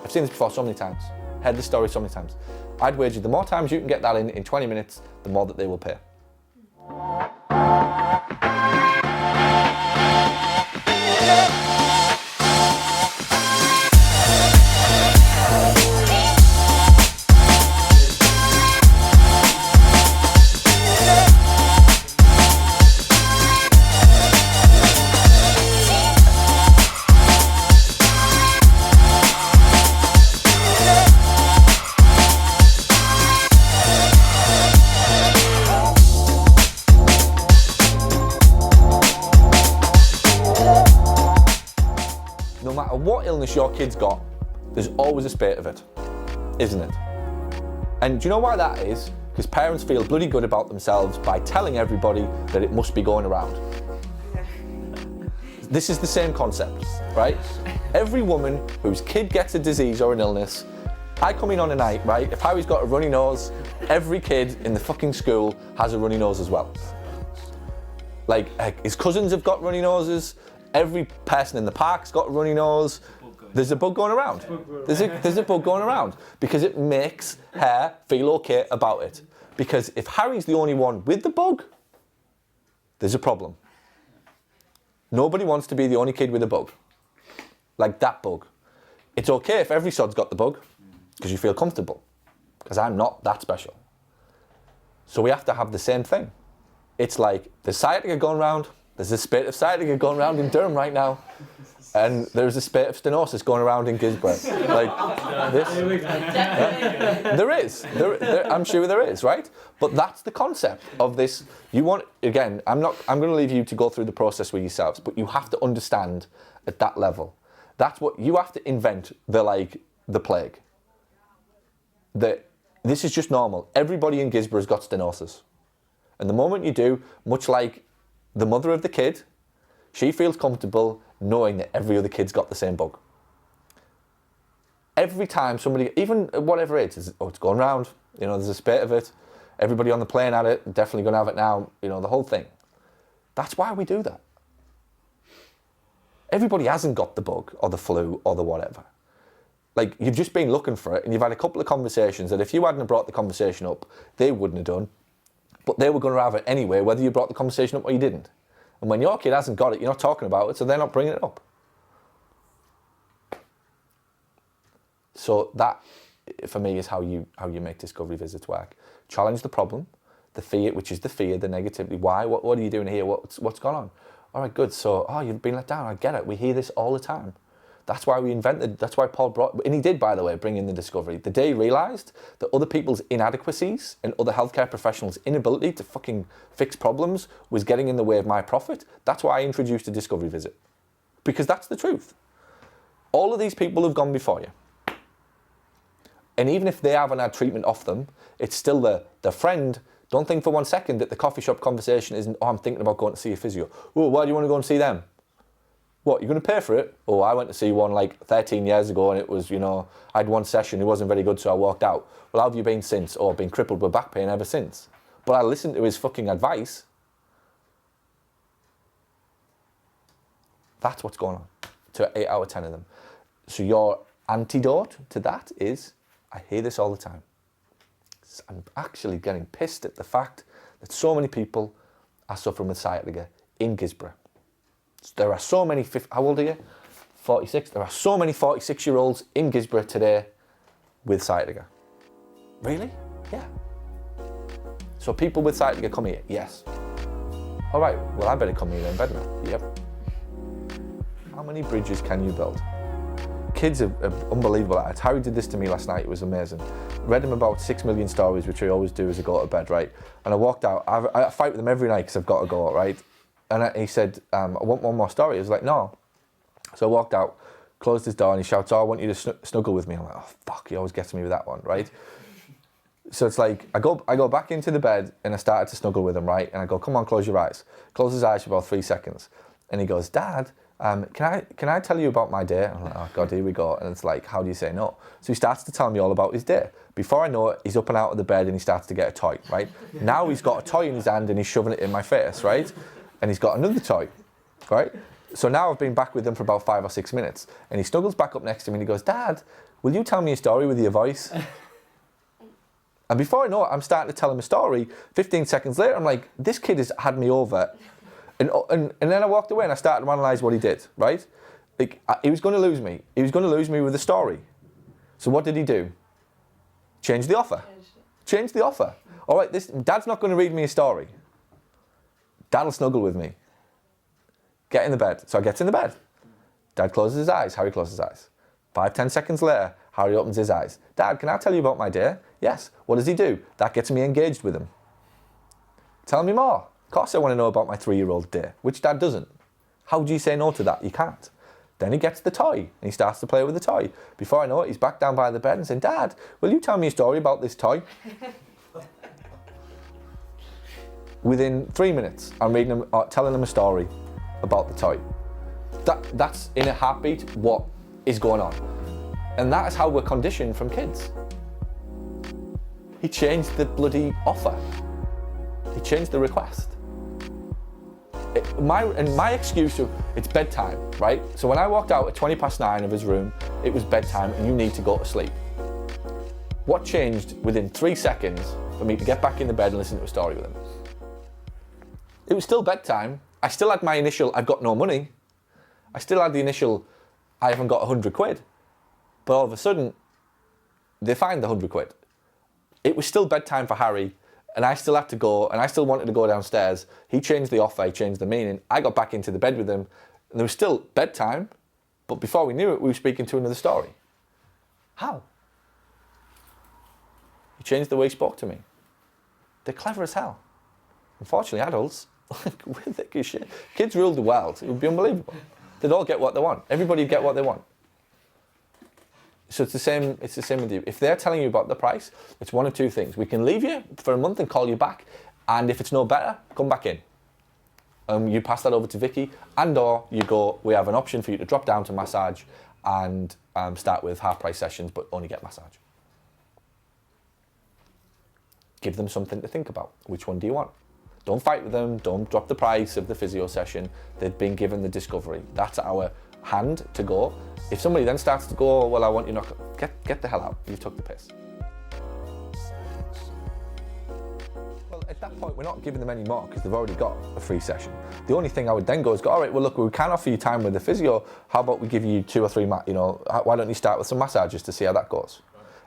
I've seen this before so many times. Heard the story so many times. I'd wager the more times you can get that in 20 minutes, the more that they will pay. No matter what illness your kid's got, there's always a spate of it, isn't it? And do you know why that is? Because parents feel bloody good about themselves by telling everybody that it must be going around. This is the same concept, right? Every woman whose kid gets a disease or an illness, I come in on a night, right? If Harry's got a runny nose, every kid in the fucking school has a runny nose as well. Like, his cousins have got runny noses, every person in the park's got a runny nose. There's a bug going around. There's a bug going around because it makes her feel okay about it. Because if Harry's the only one with the bug, there's a problem. Nobody wants to be the only kid with a bug. Like that bug. It's okay if every sod's got the bug because you feel comfortable. Because I'm not that special. So we have to have the same thing. It's like there's sciatica going around. There's a spate of sciatica going around in Durham right now. And there's a spate of stenosis going around in Gisborne. Like this. There is. I'm sure there is, right? But that's the concept of this. You want, again, I'm going to leave you to go through the process with yourselves, but you have to understand at that level. That's what you have to invent, the plague. This is just normal. Everybody in Gisborne has got stenosis. And the moment you do, much like the mother of the kid, she feels comfortable knowing that every other kid's got the same bug. Every time somebody, even whatever it is, it's going round, there's a spate of it, everybody on the plane had it, definitely going to have it now, the whole thing. That's why we do that. Everybody hasn't got the bug or the flu or the whatever. Like, you've just been looking for it and you've had a couple of conversations that if you hadn't brought the conversation up, they wouldn't have done. But they were going to have it anyway, whether you brought the conversation up or you didn't. And when your kid hasn't got it, you're not talking about it, so they're not bringing it up. So that, for me, is how you make discovery visits work. Challenge the problem, the fear, which is the fear, the negativity. Why? What are you doing here? What's going on? All right, good. So, you've been let down. I get it. We hear this all the time. That's why that's why Paul brought, and he did, by the way, bring in the discovery. The day he realised that other people's inadequacies and other healthcare professionals' inability to fucking fix problems was getting in the way of my profit, that's why I introduced a discovery visit. Because that's the truth. All of these people have gone before you. And even if they haven't had treatment off them, it's still the friend. Don't think for 1 second that the coffee shop conversation isn't, I'm thinking about going to see a physio. Oh, why do you want to go and see them? What, you're going to pay for it? Oh, I went to see one like 13 years ago and it was, I had one session, it wasn't very good, so I walked out. Well, how have you been since? Oh, I've been crippled with back pain ever since. But I listened to his fucking advice. That's what's going on to 8 out of 10 of them. So your antidote to that is, I hear this all the time. I'm actually getting pissed at the fact that so many people are suffering with sciatica in Gisborne. There are so many, how old are you? 46. There are so many 46-year-olds in Gisborne today with sciatica. Really? Yeah. So people with sciatica come here? Yes. All right, well, I better come here then, better not? Yep. How many bridges can you build? Kids are unbelievable at it. Harry did this to me last night, it was amazing. Read him about 6 million stories, which I always do as I go to bed, right? And I walked out, I fight with him every night because I've got to go, right? And he said, I want one more story. I was like, no. So I walked out, closed his door, and he shouts, I want you to snuggle with me. I'm like, oh, fuck, he always gets me with that one, right? So it's like, I go back into the bed, and I started to snuggle with him, right? And I go, come on, close your eyes. Close his eyes for about 3 seconds. And he goes, Dad, can I tell you about my day? I'm like, oh God, here we go. And it's like, how do you say no? So he starts to tell me all about his day. Before I know it, he's up and out of the bed, and he starts to get a toy, right? Now he's got a toy in his hand, and he's shoving it in my face, right? And he's got another toy, right? So now I've been back with him for about 5 or 6 minutes, and he snuggles back up next to me and he goes, Dad, will you tell me a story with your voice? And before I know it, I'm starting to tell him a story. 15 seconds later, I'm like, this kid has had me over. And then I walked away and I started to analyse what he did, right? Like, he was going to lose me. He was going to lose me with a story. So what did he do? Change the offer. Change the offer. All right, Dad's not going to read me a story. Dad'll snuggle with me. Get in the bed. So I get in the bed. Dad closes his eyes. Harry closes his eyes. 5, 10 seconds later, Harry opens his eyes. Dad, can I tell you about my day? Yes. What does he do? That gets me engaged with him. Tell me more. Of course I want to know about my 3-year-old day, which Dad doesn't. How do you say no to that? You can't. Then he gets the toy and he starts to play with the toy. Before I know it, he's back down by the bed and saying, Dad, will you tell me a story about this toy? Within 3 minutes, I'm telling him a story about the toy. That's in a heartbeat what is going on. And that is how we're conditioned from kids. He changed the bloody offer. He changed the request. My excuse of it's bedtime, right? So when I walked out at 9:20 of his room, it was bedtime and you need to go to sleep. What changed within 3 seconds for me to get back in the bed and listen to a story with him? It was still bedtime. I still had my initial, I've got no money. I still had the initial, I haven't got 100 quid. But all of a sudden, they find the 100 quid. It was still bedtime for Harry, and I still had to go, and I still wanted to go downstairs. He changed the offer, he changed the meaning. I got back into the bed with him, and there was still bedtime, but before we knew it, we were speaking to another story. How? He changed the way he spoke to me. They're clever as hell. Unfortunately, adults, we're thick as shit. Kids rule the world. It would be unbelievable. They'd all get what they want. Everybody would get what they want. So it's the same with you. If they're telling you about the price, it's one of two things. We can leave you for a month and call you back, and if it's no better, come back in. You pass that over to Vicky, and/or you go, we have an option for you to drop down to massage and start with half-price sessions, but only get massage. Give them something to think about. Which one do you want? Don't fight with them. Don't drop the price of the physio session. They've been given the discovery. That's our hand to go. If somebody then starts to go, well, I want you not, get the hell out. You took the piss. Well, at that point, we're not giving them any more because they've already got a free session. The only thing I would then go is go, all right, well, look, we can't offer you time with the physio. How about we give you 2 or 3, why don't you start with some massages to see how that goes?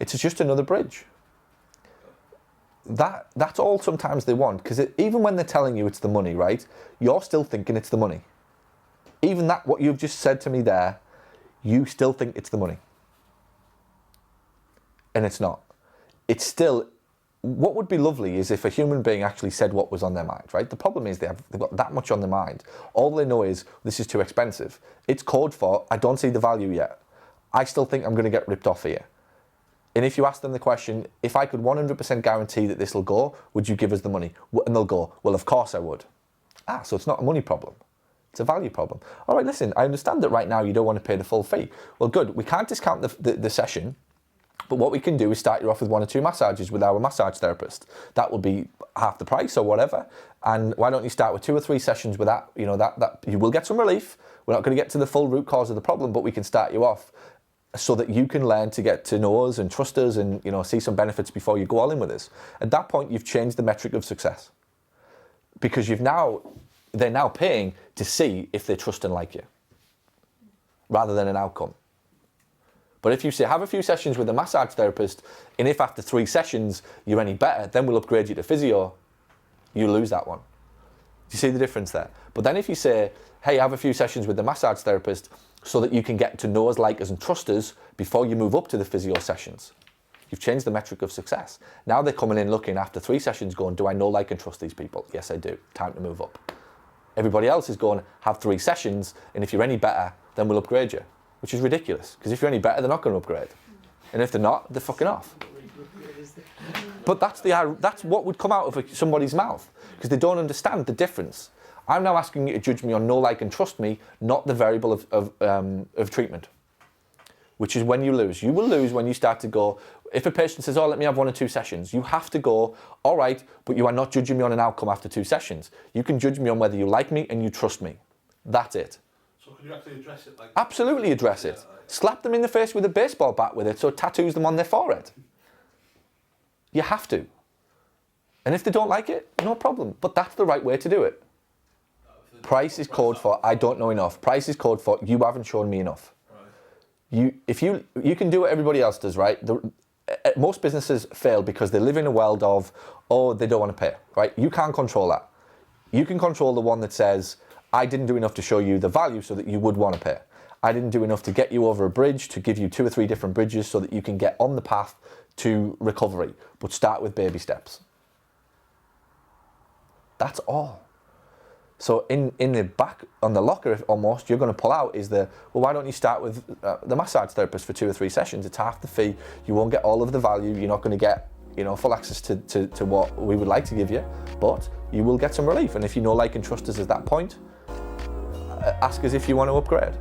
It's just another bridge. That's all sometimes they want, because even when they're telling you it's the money, right, you're still thinking it's the money. Even that, what you've just said to me there, you still think it's the money. And it's not. It's still, what would be lovely is if a human being actually said what was on their mind, right? The problem is they've got that much on their mind. All they know is, this is too expensive. It's code for, I don't see the value yet. I still think I'm going to get ripped off here. And if you ask them the question, if I could 100% guarantee that this will go, would you give us the money? And they'll go, well, of course I would. So it's not a money problem. It's a value problem. All right, listen, I understand that right now you don't want to pay the full fee. Well, good. We can't discount the session, but what we can do is start you off with 1 or 2 massages with our massage therapist. That will be half the price or whatever. And why don't you start with 2 or 3 sessions with that? That you will get some relief. We're not going to get to the full root cause of the problem, but we can start you off so that you can learn to get to know us and trust us and see some benefits before you go all in with us. At that point, you've changed the metric of success, because they're now paying to see if they trust and like you, rather than an outcome. But if you say, have a few sessions with a massage therapist, and if after 3 sessions you're any better, then we'll upgrade you to physio, you lose that one. Do you see the difference there? But then if you say, hey, have a few sessions with the massage therapist so that you can get to know us, like us, and trust us before you move up to the physio sessions, you've changed the metric of success. Now they're coming in looking after 3 sessions going, do I know, like, and trust these people? Yes, I do. Time to move up. Everybody else is going, have 3 sessions, and if you're any better, then we'll upgrade you, which is ridiculous, because if you're any better, they're not going to upgrade. And if they're not, they're fucking off. But that's what would come out of somebody's mouth, because they don't understand the difference. I'm now asking you to judge me on know, like, and trust me, not the variable of treatment, which is when you lose. You will lose when you start to go, if a patient says, oh, let me have 1 or 2 sessions, you have to go, all right, but you are not judging me on an outcome after 2 sessions. You can judge me on whether you like me and you trust me. That's it. So can you actually address it? Like, absolutely address it. Slap them in the face with a baseball bat with it so it tattoos them on their forehead. You have to. And if they don't like it, no problem. But that's the right way to do it. Price is code for I don't know enough. Price is code for you haven't shown me enough. Right. You can do what everybody else does, right? Most businesses fail because they live in a world of, oh, they don't want to pay, right? You can't control that. You can control the one that says, I didn't do enough to show you the value so that you would want to pay. I didn't do enough to get you over a bridge, to give you 2 or 3 different bridges so that you can get on the path to recovery, but start with baby steps. That's all. So in the back, on the locker almost, you're going to pull out is well, why don't you start with the massage therapist for 2 or 3 sessions? It's half the fee. You won't get all of the value. You're not going to get, full access to what we would like to give you, but you will get some relief. And if you know, like, and trust us at that point, ask us if you want to upgrade.